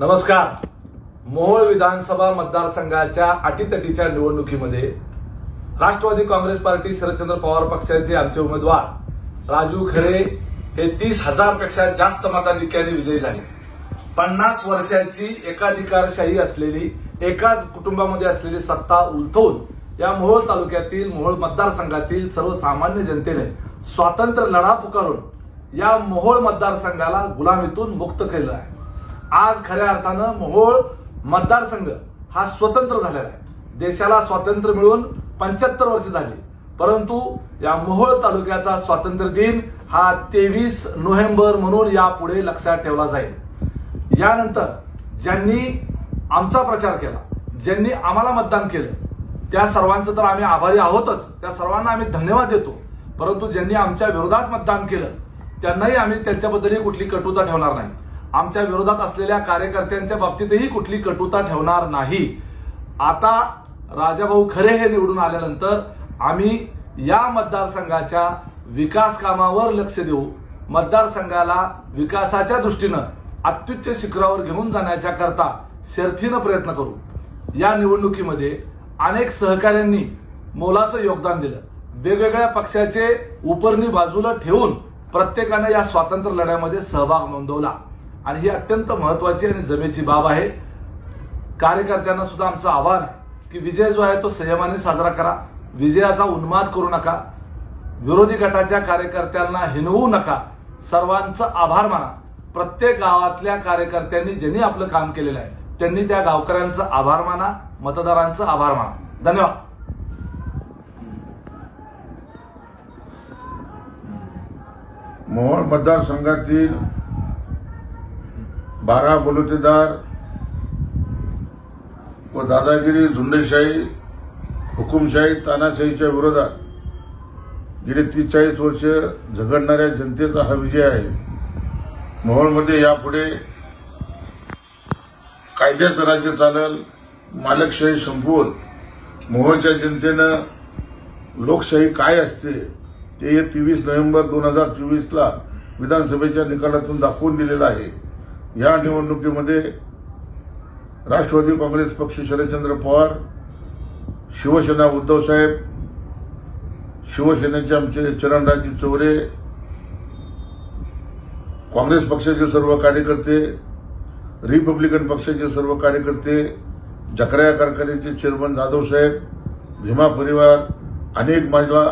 नमस्कार. मोहोळ विधानसभा मतदारसंघाच्या अटीतटीच्या निवडणुकीमध्ये राष्ट्रवादी काँग्रेस पार्टी शरदचंद्र पवार पक्षाचे आमचे उमेदवार राजू खरे हे 30,000 पेक्षा जास्त मताधिक्याने विजयी झाले. 50 वर्षाची एकाधिकारशाही असलेली एकाच कुटुंबामध्ये असलेली सत्ता उलथवून या मोहोळ तालुक्यातील मोहोळ मतदारसंघातील सर्वसामान्य जनतेने स्वातंत्र्य लढा पुकारून या मोहोळ मतदारसंघाला गुलामीतून मुक्त केलं आहे. आज खऱ्या अर्थानं मोहोळ मतदारसंघ हा स्वतंत्र झालेला आहे. देशाला स्वातंत्र्य मिळून 75 वर्ष झाली, परंतु या मोहोळ तालुक्याचा स्वातंत्र्य दिन हा 23 नोव्हेंबर म्हणून यापुढे लक्षात ठेवला जाईल. यानंतर ज्यांनी आमचा प्रचार केला, ज्यांनी आम्हाला मतदान केलं, त्या सर्वांचं तर आम्ही आभारी आहोतच, त्या सर्वांना आम्ही धन्यवाद देतो. परंतु ज्यांनी आमच्या विरोधात मतदान केलं त्यांनाही आम्ही त्यांच्याबद्दलही कुठली कटुता ठेवणार नाही. आमच्या विरोधात असलेल्या कार्यकर्त्यांच्या बाबतीतही कुठली कटुता ठेवणार नाही. आता राजाभाऊ खरे हे निवडून आल्यानंतर आम्ही या मतदारसंघाच्या विकास कामावर लक्ष देऊ, मतदारसंघाला विकासाच्या दृष्टीनं अत्युच्च शिखरावर घेऊन जाण्याच्या करता शर्थीनं प्रयत्न करू. या निवडणुकीमध्ये अनेक सहकाऱ्यांनी मोलाचं योगदान दिलं. वेगवेगळ्या पक्षाचे उपरणी बाजूला ठेवून प्रत्येकाने या स्वातंत्र्य लढ्यामध्ये सहभाग नोंदवला आणि ही अत्यंत महत्वाची आणि जमेची बाब आहे. कार्यकर्त्यांना सुद्धा आमचं आवाहन आहे की विजय जो आहे तो संयमाने साजरा करा, विजयाचा उन्माद करू नका, विरोधी गटाच्या कार्यकर्त्यांना हिणवू नका, सर्वांचा आभार माना. प्रत्येक गावातल्या कार्यकर्त्यांनी ज्यांनी आपलं काम केलेलं आहे त्यांनी त्या गावकऱ्यांचा आभार माना, मतदारांचा आभार माना. धन्यवाद. मोहोळ मतदारसंघातील 12 बलुतेदार व दादागिरी, झुंडशाही, हुकुमशाही, तानाशाहीच्या विरोधात गेली 30-40 वर्ष झगडणाऱ्या जनतेचा हा विजय आहे. मोहोळमध्ये यापुढे कायद्याचं राज्य चालेल, मालकशाही संपवून मोहोळच्या जनतेनं लोकशाही काय असते ते 23 नोव्हेंबर 2024ला विधानसभेच्या निकालातून दाखवून दिलेलं आहे. या निवडणुकीमध्ये राष्ट्रवादी काँग्रेस पक्ष शरदचंद्र पवार, शिवसेना उद्धवसाहेब, शिवसेनेचे आमचे चरणराजे चौरे, काँग्रेस पक्षाचे सर्व कार्यकर्ते, रिपब्लिकन पक्षाचे सर्व कार्यकर्ते, जकराया कारखान्याचे चेअरमन जाधव साहेब, भीमा परिवार, अनेक माझ्या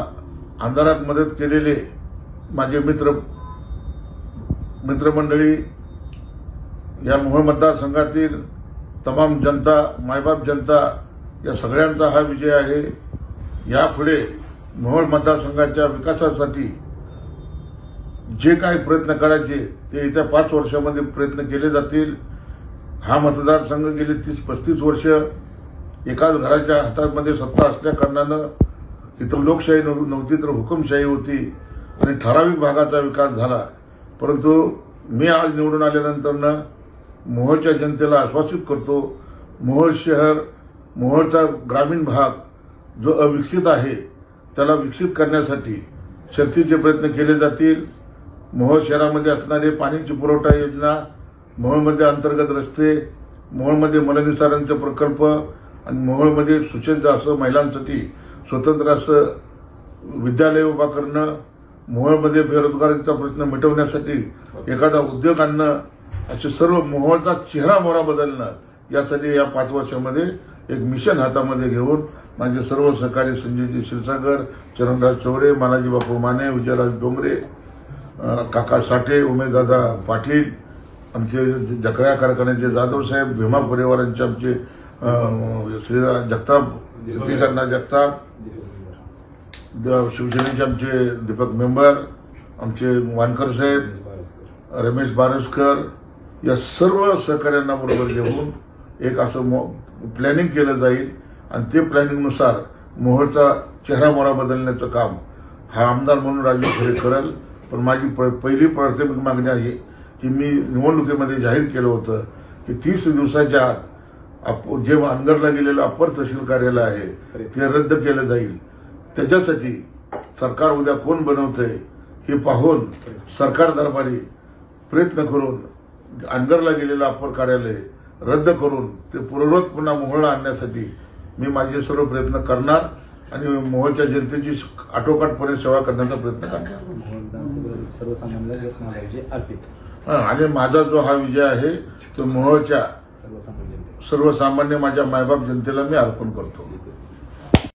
आमदारात मदत केलेले माझे मित्रमंडळी, या मोहोळ मतदारसंघातील तमाम जनता, मायबाप जनता, या सगळ्यांचा हा विजय आहे. यापुढे मोहोळ मतदारसंघाच्या विकासासाठी जे काही प्रयत्न करायचे ते येत्या 5 वर्षामध्ये प्रयत्न केले जातील. हा मतदारसंघ गेली 30-35 वर्ष एकाच घराच्या हातामध्ये सत्ता असल्या कारणानं इथं लोकशाही नव्हती तर हुकुमशाही होती आणि ठराविक भागाचा विकास झाला. परंतु मी आज निवडून आल्यानंतर मोहोळच्या जनतेला आश्वासित करतो, मोहोळ शहर, मोहोळचा ग्रामीण भाग जो अविकसित आहे त्याला विकसित करण्यासाठी शर्थीचे प्रयत्न केले जातील. मोहोळ शहरामध्ये असणारे पाण्याची पुरवठा योजना, मोहोळमध्ये अंतर्गत रस्ते, मोहोळमध्ये मलनिसारणचे प्रकल्प आणि मोहोळमध्ये सुसज्ज असं महिलांसाठी स्वतंत्र असं विद्यालय उभा करणं, मोहोळमध्ये बेरोजगारीचा प्रश्न मिटवण्यासाठी एखादा उद्योग आणणं, असे सर्व मोहोळचा चेहरा मोहरा बदलणं, यासाठी या 5 वर्षामध्ये एक मिशन हातामध्ये घेऊन माझे सर्व सहकारी संजयजी क्षीरसागर, चरणराज चौरे, मानाजी बापू माने, विजयराज डोंगरे, काका साठे, उमेशदादा पाटील, आमचे जकराया कारखान्याचे जाधव साहेब, भीमा परिवारांचे आमचे श्रीराज जगताप, श्रीकरणा जगताप, शिवसेनेचे आमचे दीपक मेंबर, आमचे वानकर साहेब, रमेश बारसकर, या सर्व सहकार्यांना बरोबर घेऊन एक असं प्लॅनिंग केलं जाईल आणि ते प्लॅनिंगनुसार मोहोळचा चेहरा मोहरा बदलण्याचं काम हा आमदार म्हणून राजू खरे करेल. पण माझी पहिली प्राथमिक मागणी आहे की मी निवडणुकीमध्ये जाहीर केलं होतं की 30 दिवसाच्या आत जे अंदरला गेलेलं अपर तहसील कार्यालय आहे ते रद्द केलं जाईल. त्याच्यासाठी सरकार उद्या कोण बनवतंय हे पाहून सरकार दरबारी प्रयत्न करून अंदरला गेलेलं अप्पर कार्यालय रद्द करून ते पूर्ववत पुन्हा मोहोळला आणण्यासाठी मी माझे सर्व प्रयत्न करणार आणि मोहोळच्या जनतेची आटोकाटपणे सेवा करण्याचा प्रयत्न करणार. सर्वसामान्य आणि माझा जो हा विजय आहे तो मोहोळच्या सर्वसामान्य माझ्या मायबाप जनतेला मी अर्पण करतो.